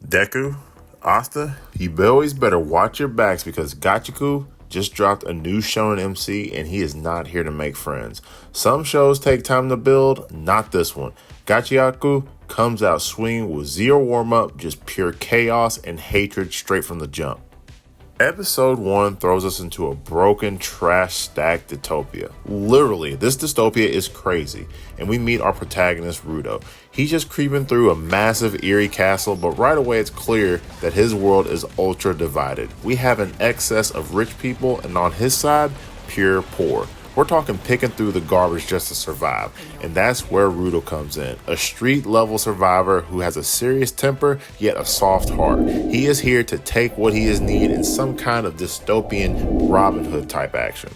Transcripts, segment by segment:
Deku, Asta, you always better watch your backs because Gachiakuta just dropped a new shonen MC and he is not here to make friends. Some shows take time to build, not this one. Gachiakuta comes out swinging with zero warm-up, just pure chaos and hatred straight from the jump. Episode 1 throws us into a broken, trash-stacked dystopia. Literally, this dystopia is crazy, and we meet our protagonist, Rudo. He's just creeping through a massive, eerie castle, but right away it's clear that his world is ultra-divided. We have an excess of rich people, and on his side, pure poor. We're talking picking through the garbage just to survive, and that's where Rudo comes in. A street-level survivor who has a serious temper, yet a soft heart. He is here to take what he is needed in some kind of dystopian Robin Hood type action.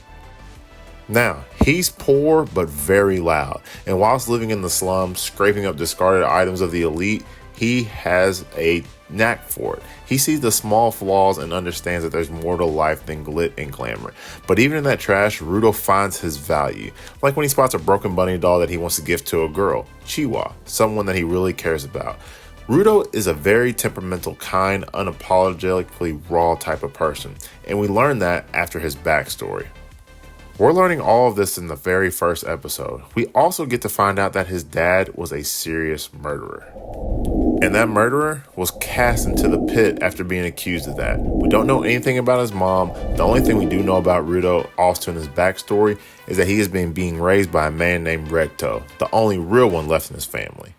Now, he's poor but very loud, and whilst living in the slums, scraping up discarded items of the elite, he has a knack for it. He sees the small flaws and understands that there's more to life than glit and glamour. But even in that trash, Rudo finds his value. Like when he spots a broken bunny doll that he wants to gift to a girl, Chiwa, someone that he really cares about. Rudo is a very temperamental, kind, unapologetically raw type of person, and we learn that after his backstory. We're learning all of this in the very first episode. We also get to find out that his dad was a serious murderer. And that murderer was cast into the pit after being accused of that. We don't know anything about his mom. The only thing we do know about Rudo, also in his backstory, is that he has been being raised by a man named Recto, the only real one left in his family.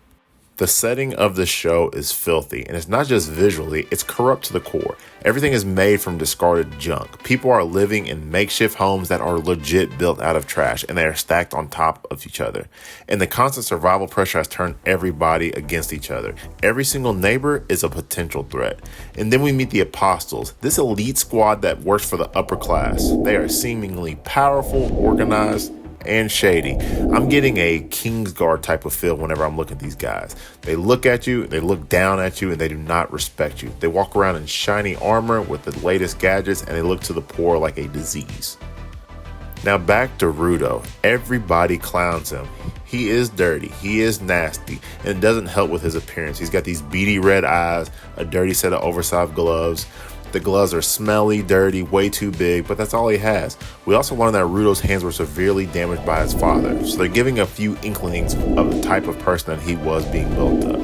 The setting of the show is filthy, and it's not just visually, it's corrupt to the core. Everything is made from discarded junk. People are living in makeshift homes that are legit built out of trash, and they are stacked on top of each other. And the constant survival pressure has turned everybody against each other. Every single neighbor is a potential threat. And then we meet the Apostles, this elite squad that works for the upper class. They are seemingly powerful, organized, and shady. I'm getting a Kingsguard type of feel whenever I'm looking at these guys. They look at you, they look down at you, and they do not respect you. They walk around in shiny armor with the latest gadgets, and they look to the poor like a disease. Now back to Rudo. Everybody clowns him. He is dirty, he is nasty, and it doesn't help with his appearance. He's got these beady red eyes, a dirty set of oversized gloves. The gloves are smelly, dirty, way too big, but that's all he has. We also learn that Rudo's hands were severely damaged by his father, so they're giving a few inklings of the type of person that he was being built up.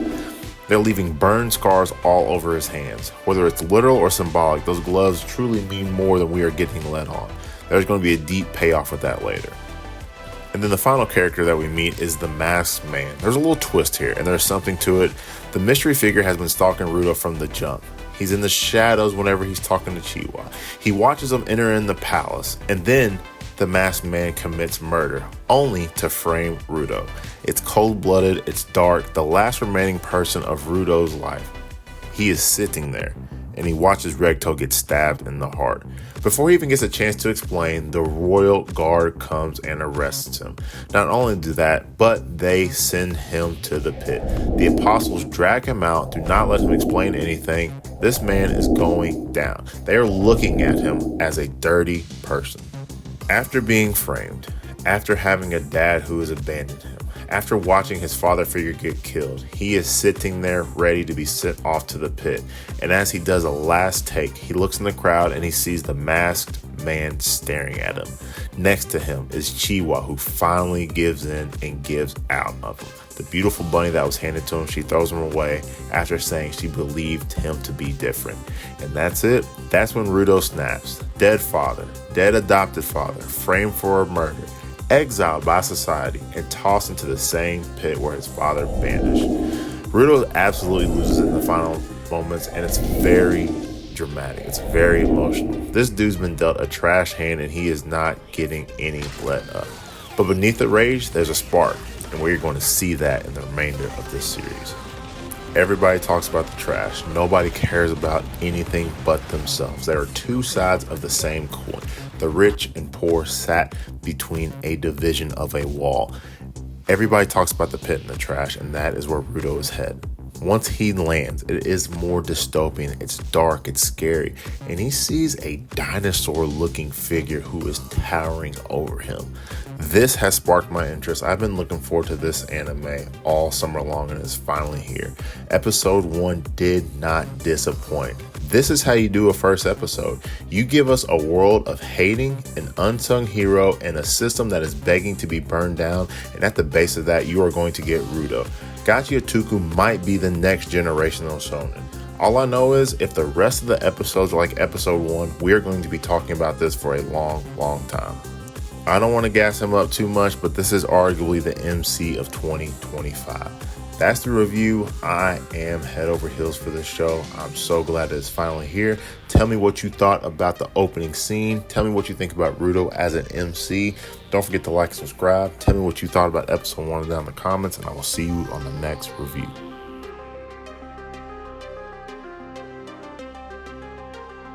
They're leaving burn scars all over his hands. Whether it's literal or symbolic, those gloves truly mean more than we are getting let on. There's going to be a deep payoff with that later. And then the final character that we meet is the Masked Man. There's a little twist here, and there's something to it. The mystery figure has been stalking Rudo from the jump. He's in the shadows whenever he's talking to Chiwa. He watches him enter in the palace, and then the Masked Man commits murder, only to frame Rudo. It's cold-blooded, it's dark, the last remaining person of Rudo's life. He is sitting there, and he watches Recto get stabbed in the heart. Before he even gets a chance to explain, the royal guard comes and arrests him. Not only do that, but they send him to the pit. The Apostles drag him out, do not let him explain anything. This man is going down. They are looking at him as a dirty person. After being framed, after having a dad who has abandoned him, after watching his father figure get killed, he is sitting there ready to be sent off to the pit. And as he does a last take, he looks in the crowd and he sees the Masked Man staring at him. Next to him is Chiwa, who finally gives in and gives out of him. The beautiful bunny that was handed to him, she throws him away after saying she believed him to be different. And that's it. That's when Rudo snaps. Dead father, dead adopted father, framed for a murder, exiled by society, and tossed into the same pit where his father vanished. Rudo absolutely loses in the final moments, and it's very dramatic. It's very emotional. This dude's been dealt a trash hand, and he is not getting any let up. But beneath the rage, there's a spark, and we're going to see that in the remainder of this series. Everybody talks about the trash. Nobody cares about anything but themselves. There are two sides of the same coin. The rich and poor sat between a division of a wall. Everybody talks about the pit and the trash, and that is where Rudo is headed. Once he lands, it is more dystopian. It's dark, it's scary, and he sees a dinosaur-looking figure who is towering over him. This has sparked my interest. I've been looking forward to this anime all summer long, and it's finally here. Episode 1 did not disappoint. This is how you do a first episode. You give us a world of hating, an unsung hero, and a system that is begging to be burned down, and at the base of that, you are going to get Rudo. Gachiakuta might be the next generation of shonen. All I know is if the rest of the episodes are like episode 1, we're going to be talking about this for a long, long time. I don't want to gas him up too much, but this is arguably the MC of 2025. That's the review. I am head over heels for this show. I'm so glad that it's finally here. Tell me what you thought about the opening scene. Tell me what you think about Rudo as an MC. Don't forget to like and subscribe. Tell me what you thought about episode 1 down in the comments, and I will see you on the next review.